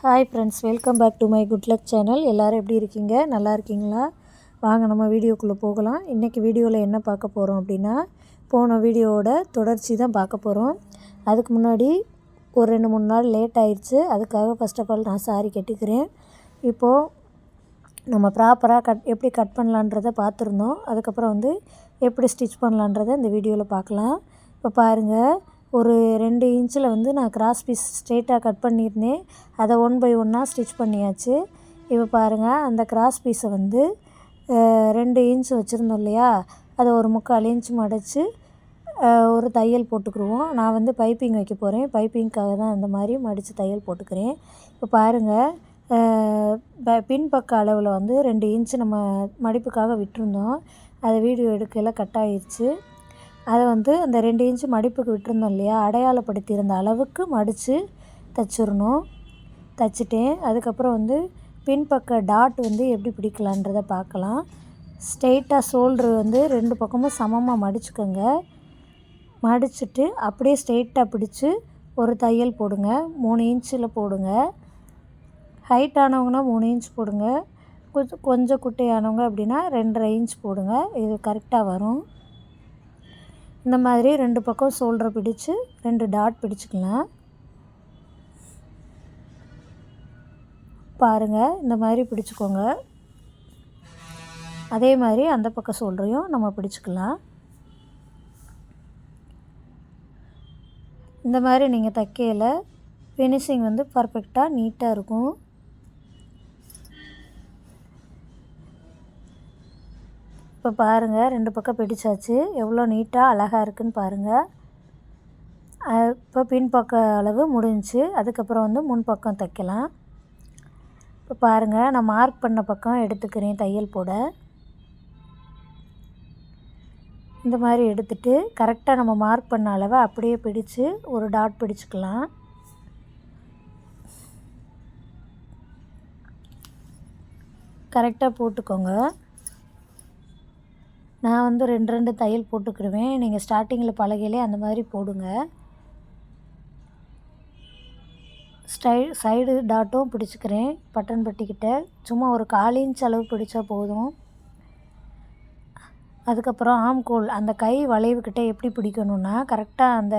Hi friends, welcome back to my good luck channel. எல்லோரும் எப்படி இருக்கீங்க? நல்லா இருக்கீங்களா? வாங்க நம்ம வீடியோக்குள்ளே போகலாம். இன்றைக்கி வீடியோவில் என்ன பார்க்க போகிறோம் அப்படின்னா, போன வீடியோவோட தொடர்ச்சி தான் பார்க்க போகிறோம். அதுக்கு முன்னாடி ஒரு 2-3 நாள் லேட் ஆயிடுச்சு. அதுக்காக ஃபஸ்ட் ஆஃப் ஆல் நான் சாரி கேட்டுக்கிறேன். இப்போது நம்ம ப்ராப்பராக எப்படி கட் பண்ணலான்றதை பார்த்துருந்தோம். அதுக்கப்புறம் எப்படி ஸ்டிச் பண்ணலான்றதை இந்த வீடியோவில் பார்க்கலாம். இப்போ பாருங்கள், ஒரு 2 இன்ச்சில் நான் கிராஸ் பீஸ் ஸ்ட்ரெயிட்டாக கட் பண்ணியிருந்தேன். அதை 1 பை 1 ஸ்டிச் பண்ணியாச்சு. இப்போ பாருங்கள், அந்த கிராஸ் பீஸை 2 இன்ச் வச்சுருந்தோம் இல்லையா, அதை ஒரு 3/4 இன்ச் மடித்து ஒரு தையல் போட்டுக்குருவோம். நான் பைப்பிங் வைக்க போகிறேன். பைப்பிங்க்காக தான் இந்த மாதிரி மடித்து தையல் போட்டுக்கிறேன். இப்போ பாருங்கள், பின்பக்க அளவில் 2 இன்ச்சு நம்ம மடிப்புக்காக விட்டுருந்தோம். அதை வீடியோ எடுக்கையில் கட் ஆகிடுச்சு. அதை அந்த 2 இன்ச்சு மடிப்புக்கு விட்டுருந்தோம் இல்லையா, அடையாளப்படுத்தியிருந்த அளவுக்கு மடித்து தைச்சிடணும். தைச்சிட்டேன். அதுக்கப்புறம் பின்பக்க டாட் எப்படி பிடிக்கலான்றதை பார்க்கலாம். ஸ்ட்ரெயிட்டாக ஷோல்ட்ரு 2 பக்கமும் சமமாக மடிச்சுக்கோங்க. மடிச்சுட்டு அப்படியே ஸ்ட்ரெயிட்டாக பிடிச்சி ஒரு தையல் போடுங்க. 3 இன்ச்சில் போடுங்க. ஹைட் ஆனவங்கன்னா 3 இன்ச் போடுங்க. கொஞ்சம் குட்டையானவங்க அப்படின்னா 2.5 இன்ச் போடுங்க. இது கரெக்டாக வரும். இந்த மாதிரி 2 பக்கம் ஷோல்டரை பிடிச்சு 2 டாட் பிடிச்சிக்கலாம். பாருங்கள், இந்த மாதிரி பிடிச்சிக்கோங்க. அதே மாதிரி அந்த பக்கம் ஷோல்டரையும் நம்ம பிடிச்சிக்கலாம். இந்த மாதிரி நீங்கள் தைக்கையில் ஃபினிஷிங் பர்ஃபெக்டாக நீட்டாக இருக்கும். இப்போ பாருங்கள், 2 பக்கம் பிடிச்சாச்சு. எவ்வளோ நீட்டாக அழகாக இருக்குதுன்னு பாருங்கள். இப்போ பின்பக்க அளவு முடிஞ்சிச்சு. அதுக்கப்புறம் முன்பக்கம் தைக்கலாம். இப்போ பாருங்கள், நான் மார்க் பண்ண பக்கம் எடுத்துக்கிறேன் தையல் போட. இந்த மாதிரி எடுத்துகிட்டு கரெக்டாக நம்ம மார்க் பண்ண அளவை அப்படியே பிடிச்சு ஒரு டாட் பிடிச்சிக்கலாம். கரெக்டாக போட்டுக்கோங்க. நான் 2 தையல் போட்டுக்கிடுவேன். நீங்கள் ஸ்டார்டிங்கில் பலகையிலே அந்த மாதிரி போடுங்க. சைடு டாட்டும் பிடிச்சிக்கிறேன். பட்டன் பட்டிக்கிட்ட சும்மா ஒரு 1/4 இன்ச் அளவு பிடிச்சா போதும். அதுக்கப்புறம் ஆம்கோல், அந்த கை வளைவுக்கிட்ட எப்படி பிடிக்கணுன்னா, கரெக்டாக அந்த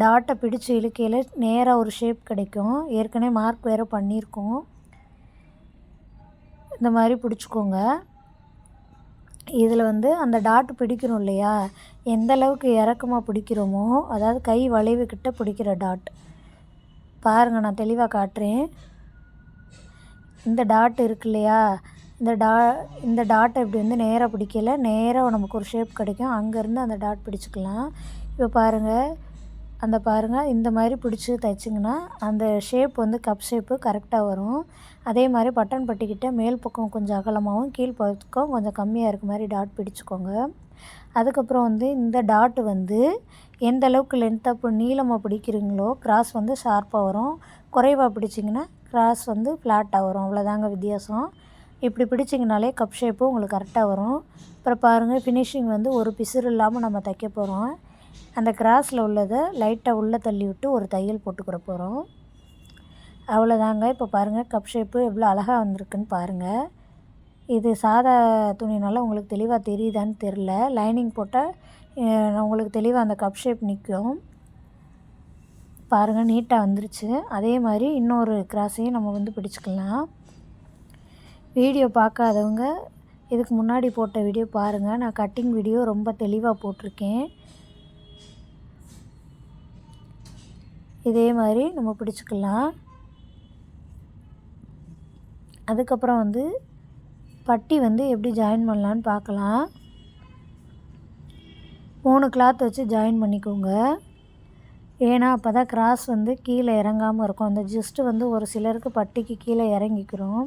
டாட்டை பிடிச்சி இழுக்கையில் நேராக ஒரு ஷேப் கிடைக்கும். ஏற்கனவே மார்க் வேறு பண்ணியிருக்கோம். இந்த மாதிரி பிடிச்சிக்கோங்க. இதில் அந்த டாட் பிடிக்கணும் இல்லையா, எந்த அளவுக்கு இறக்கமாக பிடிக்கிறோமோ, அதாவது கை வளைவுக்கிட்ட பிடிக்கிற டாட் பாருங்கள், நான் தெளிவாக காட்டுறேன். இந்த டாட் இருக்கு இல்லையா, இந்த டாட்டை இப்படி நேராக பிடிக்கல, நேராக நமக்கு ஒரு ஷேப் கிடைக்கும். அங்கேருந்து அந்த டாட் பிடிச்சிக்கலாம். இப்போ பாருங்கள், இந்த மாதிரி பிடிச்சி தைச்சிங்கன்னா அந்த ஷேப் கப் ஷேப்பு கரெக்டாக வரும். அதே மாதிரி பட்டன் பட்டிக்கிட்ட மேல் பக்கம் கொஞ்சம் அகலமாகவும் கீழ் பக்கம் கொஞ்சம் கம்மியாக இருக்க மாதிரி டாட் பிடிச்சிக்கோங்க. அதுக்கப்புறம் இந்த டாட்டு எந்த அளவுக்கு லென்த்தாக நீளமாக பிடிக்கிறீங்களோ கிராஸ் ஷார்ப்பாக வரும். குறைவாக பிடிச்சிங்கன்னா கிராஸ் ஃப்ளாட்டாக வரும். அவ்வளோதாங்க வித்தியாசம். இப்படி பிடிச்சிங்கனாலே கப் ஷேப்பு உங்களுக்கு கரெக்டாக வரும். அப்புறம் பாருங்கள், ஃபினிஷிங் ஒரு பிசுறு இல்லாமல் நம்ம தைக்க போகிறோம். அந்த கிராஸில் உள்ளதை லைட்டாக உள்ளே தள்ளி விட்டு ஒரு தையல் போட்டுக்கிற போகிறோம். அவ்வளோதாங்க. இப்போ பாருங்கள், கப் ஷேப்பு எவ்வளோ அழகாக வந்திருக்குன்னு பாருங்கள். இது சாதா துணினால உங்களுக்கு தெளிவாக தெரியுதான்னு தெரில. லைனிங் போட்டால் உங்களுக்கு தெளிவாக அந்த கப் ஷேப் நிற்கும். பாருங்கள், நீட்டாக வந்துருச்சு. அதே மாதிரி இன்னொரு கிராஸையும் நம்ம பிடிச்சிக்கலாம். வீடியோ பார்க்காதவங்க இதுக்கு முன்னாடி போட்ட வீடியோ பாருங்கள். நான் கட்டிங் வீடியோ ரொம்ப தெளிவாக போட்டிருக்கேன். இதே மாதிரி நம்ம பிடிச்சிக்கலாம். அதுக்கப்புறம் பட்டி எப்படி ஜாயின் பண்ணலான்னு பார்க்கலாம். 3 கிளாத் வச்சு ஜாயின் பண்ணிக்கோங்க. ஏன்னா அப்போ தான் கிராஸ் கீழே இறங்காமல் இருக்கும். அந்த ஜஸ்ட்டு ஒரு சிலருக்கு பட்டிக்கு கீழே இறங்கிக்கிறோம்.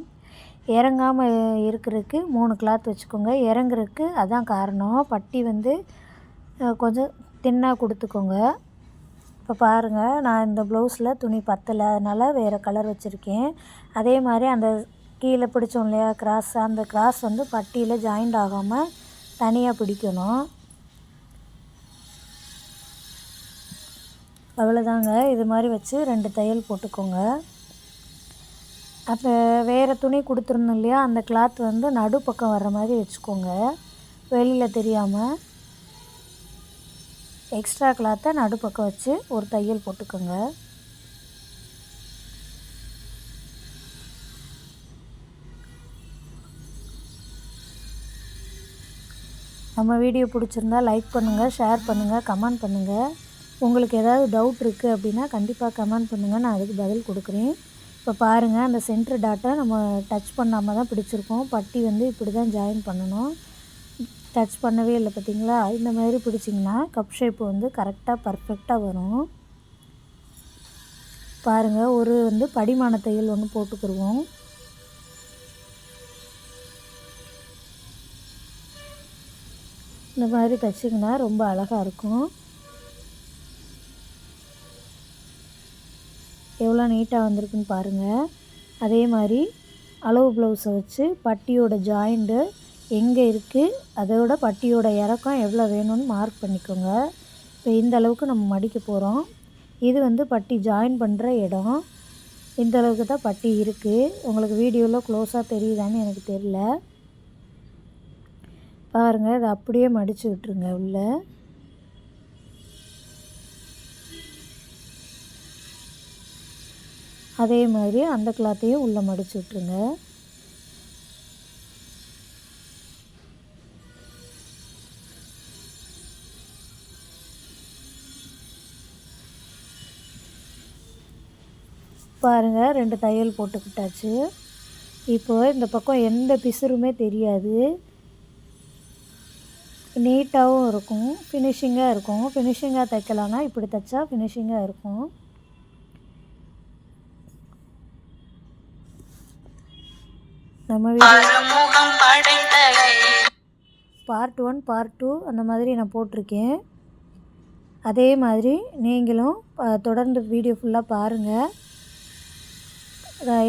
இறங்காமல் இருக்கிறதுக்கு 3 கிளாத் வச்சுக்கோங்க. இறங்குறதுக்கு அதான் காரணம். பட்டி கொஞ்சம் தின்னாக கொடுத்துக்கோங்க. இப்போ பாருங்கள், நான் இந்த ப்ளவுஸில் துணி பத்தலை, அதனால் வேறு கலர் வச்சுருக்கேன். அதே மாதிரி அந்த கீழே பிடிச்சோம் இல்லையா கிராஸ், அந்த கிராஸ் பட்டியில் ஜாயிண்ட் ஆகாமல் தனியாக பிடிக்கணும். அவ்வளோதாங்க. இது மாதிரி வச்சு 2 தையல் போட்டுக்கோங்க. அப்போ வேறு துணி கொடுத்துருந்தோம் இல்லையா, அந்த கிளாத் வந்து நடுப்பக்கம் வர்ற மாதிரி வச்சுக்கோங்க. வெளியில் தெரியாமல் எக்ஸ்ட்ரா கிளாத்தை நடுப்பக்கம் வச்சு ஒரு தையல் போட்டுக்கோங்க. நம்ம வீடியோ பிடிச்சிருந்தா லைக் பண்ணுங்கள், ஷேர் பண்ணுங்கள், கமெண்ட் பண்ணுங்கள். உங்களுக்கு ஏதாவது டவுட் இருக்குது அப்படின்னா கண்டிப்பாக கமெண்ட் பண்ணுங்கள், நான் அதுக்கு பதில் கொடுக்குறேன். இப்போ பாருங்கள், அந்த சென்டர் டாட்டை நம்ம டச் பண்ணாமல் தான் பிடிச்சிருக்கோம். பட்டி வந்து இப்படி தான் ஜாயின் பண்ணணும். டச் பண்ணவே இல்லை பார்த்தீங்களா? இந்த மாதிரி பிடிச்சிங்கன்னா கப் ஷேப் வந்து கரெக்டாக பர்ஃபெக்டாக வரும். பாருங்கள், ஒரு வந்து படிமான தையல் ஒன்று போட்டுக்கிடுவோம். இந்த மாதிரி தைச்சிங்கன்னா ரொம்ப அழகாக இருக்கும். எவ்வளோ நீட்டாக வந்திருக்குன்னு பாருங்கள். அதே மாதிரி அளவு ப்ளவுஸை வச்சு பட்டியோட ஜாயிண்ட்டு எங்கே இருக்குது, அதோட பட்டியோட இறக்கம் எவ்வளோ வேணும்னு மார்க் பண்ணிக்கோங்க. இப்போ இந்த அளவுக்கு நம்ம மடிக்க போகிறோம். இது வந்து பட்டி ஜாயின் பண்ணுற இடம். இந்த அளவுக்கு தான் பட்டி இருக்குது. உங்களுக்கு வீடியோவில் க்ளோஸாக தெரியுதான்னு எனக்கு தெரியல. பாருங்கள், இதை அப்படியே மடித்து விட்டுருங்க உள்ளே. அதே மாதிரி அந்த கிளாத்தையும் உள்ளே மடித்து விட்டுருங்க. பாருங்கள், 2 தையல் போட்டுக்கிட்டாச்சு. இப்போ இந்த பக்கம் எந்த பிசுறுமே தெரியாது, நீட்டாகவும் இருக்கும், ஃபினிஷிங்காக இருக்கும். ஃபினிஷிங்காக தைக்கலான்னா இப்படி தைச்சா ஃபினிஷிங்காக இருக்கும். நம்ம பார்ட் 1 பார்ட் 2 அந்த மாதிரி நான் போட்டிருக்கேன். அதே மாதிரி நீங்களும் தொடர்ந்து வீடியோ ஃபுல்லாக பாருங்கள்.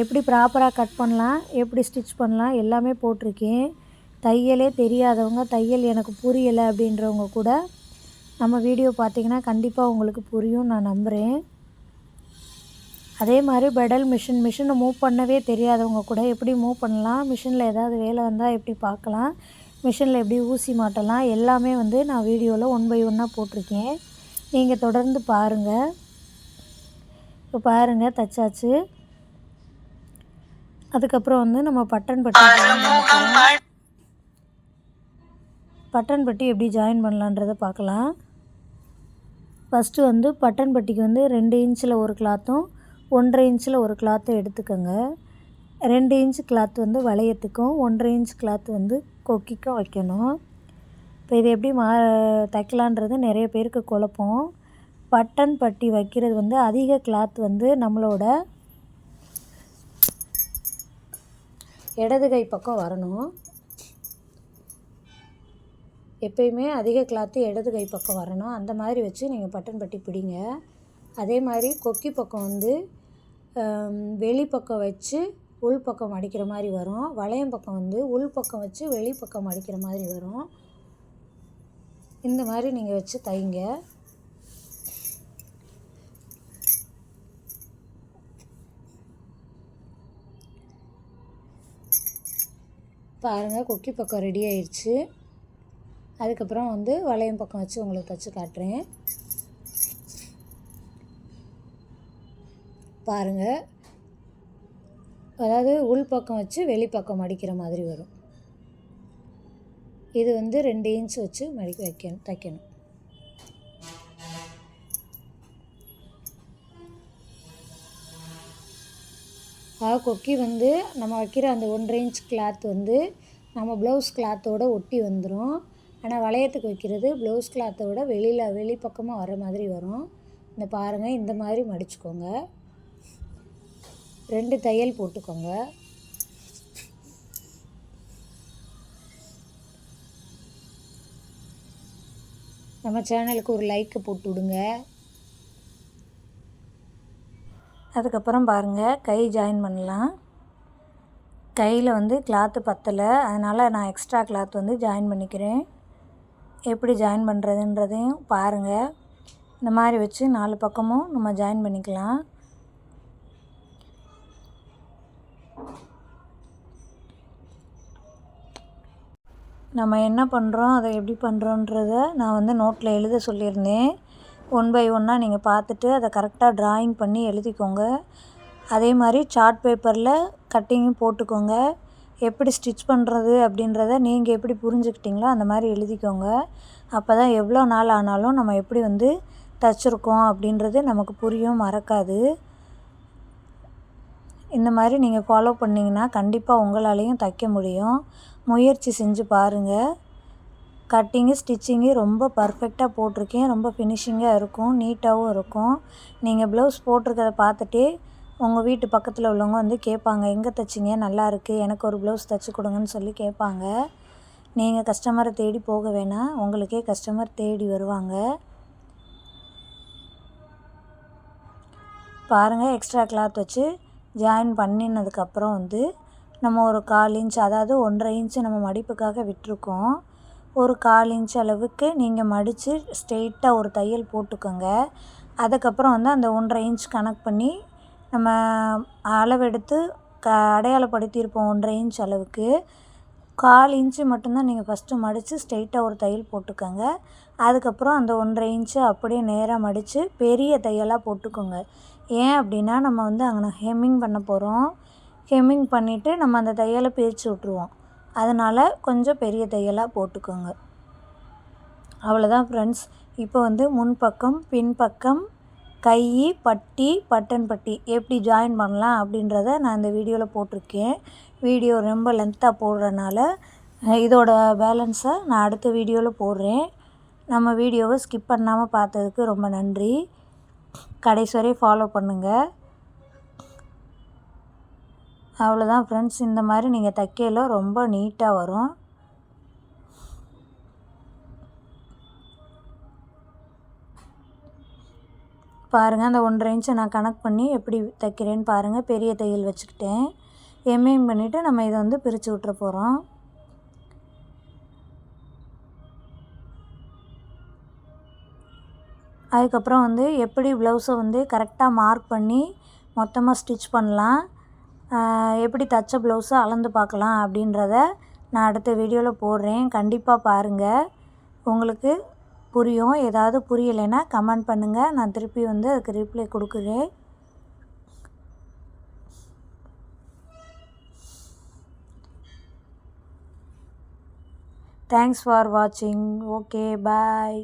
எப்படி ப்ராப்பராக கட் பண்ணலாம், எப்படி ஸ்டிச் பண்ணலாம் எல்லாமே போட்டிருக்கேன். தையலே தெரியாதவங்க, தையல் எனக்கு புரியலை அப்படின்றவங்க கூட நம்ம வீடியோ பார்த்திங்கன்னா கண்டிப்பாக உங்களுக்கு புரியும் நான் நம்புகிறேன். அதே மாதிரி பெடல் மிஷினை மூவ் பண்ணவே தெரியாதவங்க கூட எப்படி மூவ் பண்ணலாம், மிஷினில் ஏதாவது வேலை வந்தால் எப்படி பார்க்கலாம், மிஷினில் எப்படி ஊசி மாட்டலாம், எல்லாமே வந்து நான் வீடியோவில் 1 by 1 போட்டிருக்கேன். நீங்கள் தொடர்ந்து பாருங்கள். இப்போ பாருங்கள், தைச்சாச்சு. அதுக்கப்புறம் வந்து நம்ம பட்டன் பட்டி எப்படி ஜாயின் பண்ணலான்றதை பார்க்கலாம். ஃபஸ்ட்டு வந்து பட்டன் பட்டிக்கு வந்து 2 இன்ச்சில் ஒரு கிளாத்தும் 1.5 இன்ச்சில் ஒரு கிளாத்தும் எடுத்துக்கோங்க. 2 இன்ச் கிளாத் வந்து வளையத்துக்கும் 1.5 இன்ச் கிளாத் வந்து கொக்கிக்கும் வைக்கணும். இப்போ இது எப்படி தைக்கலான்றது நிறைய பேருக்கு குழப்பம். பட்டன் பட்டி வைக்கிறது வந்து அதிக கிளாத் வந்து நம்மளோட இடது கை பக்கம் வரணும். எப்பயுமே அதிக கிளாத்து இடது கை பக்கம் வரணும். அந்த மாதிரி வச்சு நீங்கள் பட்டன் பட்டி பிடிங்க. அதே மாதிரி கொக்கி பக்கம் வந்து வெளிப்பக்கம் வச்சு உள் பக்கம் மடிக்கிற மாதிரி வரும். வளையம் பக்கம் வந்து உள் பக்கம் வச்சு வெளிப்பக்கம் மடிக்கிற மாதிரி வரும். இந்த மாதிரி நீங்கள் வச்சு தைங்க. பாருங்கள், கொக்கி பக்கம் ரெடி ஆயிடுச்சு. அதுக்கப்புறம் வந்து வளையம் பக்கம் வச்சு உங்களுக்கு தைச்சி காட்டுறேன். பாருங்கள், அதாவது உள் பக்கம் வச்சு வெளிப்பக்கம் மடிக்கிற மாதிரி வரும். இது வந்து 2 இன்ச் வச்சு தைக்கணும். கொக்கி வந்து நம்ம வைக்கிற அந்த 1.5 இன்ச் கிளாத் வந்து நம்ம ப்ளவுஸ் கிளாத்தோடு ஒட்டி வந்துடும். ஆனால் வளையத்துக்கு வைக்கிறது ப்ளவுஸ் கிளாத்தோட வெளிப்பக்கமாக வர மாதிரி வரும். இந்த பாருங்கள், இந்த மாதிரி மடிச்சுக்கோங்க. 2 தையல் போட்டுக்கோங்க. நம்ம சேனலுக்கு ஒரு லைக்கை போட்டு விடுங்க. அதுக்கப்புறம் பாருங்கள், கை ஜாயின் பண்ணலாம். கையில் வந்து கிளாத்து பத்தலை, அதனால் நான் எக்ஸ்ட்ரா கிளாத் வந்து ஜாயின் பண்ணிக்கிறேன். எப்படி ஜாயின் பண்ணுறதுன்றதையும் பாருங்கள். இந்த மாதிரி வச்சு 4 பக்கமும் நம்ம ஜாயின் பண்ணிக்கலாம். நம்ம என்ன பண்ணுறோம், அதை எப்படி பண்ணுறோன்றத நான் வந்து நோட்டில் எழுத சொல்லியிருந்தேன். 1 பை 1 நீங்கள் பார்த்துட்டு அதை கரெக்டாக ட்ராயிங் பண்ணி எழுதிக்கோங்க. அதே மாதிரி சார்ட் பேப்பரில் கட்டிங்கும் போட்டுக்கோங்க. எப்படி ஸ்டிச் பண்ணுறது அப்படின்றத நீங்கள் எப்படி புரிஞ்சுக்கிட்டீங்களோ அந்த மாதிரி எழுதிக்கோங்க. அப்போ தான் எவ்வளோ நாள் ஆனாலும் நம்ம எப்படி வந்து தைச்சிருக்கோம் அப்படின்றது நமக்கு புரியும், மறக்காது. இந்த மாதிரி நீங்கள் ஃபாலோ பண்ணிங்கன்னா கண்டிப்பாக உங்களாலேயும் தைக்க முடியும். முயற்சி செஞ்சு பாருங்கள். கட்டிங்கு ஸ்டிச்சிங்கு ரொம்ப பர்ஃபெக்டாக போட்டிருக்கேன். ரொம்ப ஃபினிஷிங்காக இருக்கும், நீட்டாகவும் இருக்கும். நீங்கள் ப்ளவுஸ் போட்டிருக்கத பார்த்துட்டே உங்கள் வீட்டு பக்கத்தில் உள்ளவங்க வந்து கேட்பாங்க, எங்கே தைச்சிங்க, நல்லா இருக்குது, எனக்கு ஒரு ப்ளவுஸ் தைச்சி கொடுங்கன்னு சொல்லி கேட்பாங்க. நீங்கள் கஸ்டமரை தேடி போக வேணாம், உங்களுக்கே கஸ்டமர் தேடி வருவாங்க. பாருங்கள், எக்ஸ்ட்ரா கிளாத் வச்சு ஜாயின் பண்ணினதுக்கப்புறம் வந்து நம்ம ஒரு 1/4 இன்ச், அதாவது 1.5 இன்ச்சு நம்ம மடிப்புக்காக விட்டுருக்கோம். ஒரு 1/4 இன்ச் அளவுக்கு நீங்கள் மடித்து ஸ்ட்ரெயிட்டாக ஒரு தையல் போட்டுக்கோங்க. அதுக்கப்புறம் வந்து அந்த 1.5 இன்ச் கணக்கு பண்ணி நம்ம அளவெடுத்து அடையாளப்படுத்தியிருப்போம் 1.5 இன்ச் அளவுக்கு. 1/4 இன்ச்சு மட்டும்தான் நீங்கள் ஃபஸ்ட்டு மடித்து ஸ்ட்ரெயிட்டாக ஒரு தையல் போட்டுக்கோங்க. அதுக்கப்புறம் அந்த 1.5 இன்ச்சு அப்படியே நேராக மடித்து பெரிய தையலாக போட்டுக்கோங்க. ஏன் அப்படின்னா நம்ம வந்து அங்கே ஹெம்மிங் பண்ண போகிறோம். ஹெம்மிங் பண்ணிவிட்டு நம்ம அந்த தையலை பிரித்து விட்ருவோம். அதனால் கொஞ்சம் பெரிய தையலாக போட்டுக்கோங்க. அவ்வளோதான் ஃப்ரெண்ட்ஸ். இப்போ வந்து முன்பக்கம், பின்பக்கம், கை, பட்டி, பட்டன் பட்டி எப்படி ஜாயின் பண்ணலாம் அப்படின்றத நான் இந்த வீடியோவில் போட்டிருக்கேன். வீடியோ ரொம்ப லென்த்தாக போடுறனால இதோட பேலன்ஸை நான் அடுத்த வீடியோவில் போடுறேன். நம்ம வீடியோவை ஸ்கிப் பண்ணாமல் பார்த்ததுக்கு ரொம்ப நன்றி. கடைசி வரை ஃபாலோ பண்ணுங்கள். அவ்வளோதான் ஃப்ரெண்ட்ஸ். இந்த மாதிரி நீங்கள் தைக்கையில் ரொம்ப நீட்டாக வரும். பாருங்கள், அந்த 1.5 இன்ச்சை நான் கணக்கு பண்ணி எப்படி தைக்கிறேன்னு பாருங்கள். பெரிய தையல் வச்சுக்கிட்டேன். எம்மிங் பண்ணிவிட்டு நம்ம இதை வந்து பிரித்து விட்டுற போகிறோம். அதுக்கப்புறம் வந்து எப்படி ப்ளவுஸை வந்து கரெக்டாக மார்க் பண்ணி மொத்தமாக ஸ்டிச் பண்ணலாம், எப்படி தைச்ச ப்ளவுஸை அளந்து பார்க்கலாம் அப்படின்றத நான் அடுத்த வீடியோவில் போடுறேன். கண்டிப்பாக பாருங்கள், உங்களுக்கு புரியும். ஏதாவது புரியலைன்னா கமெண்ட் பண்ணுங்கள், நான் திருப்பி வந்து அதுக்கு ரிப்ளை கொடுக்குறேன். தேங்க்ஸ் ஃபார் வாட்சிங். ஓகே, பாய்.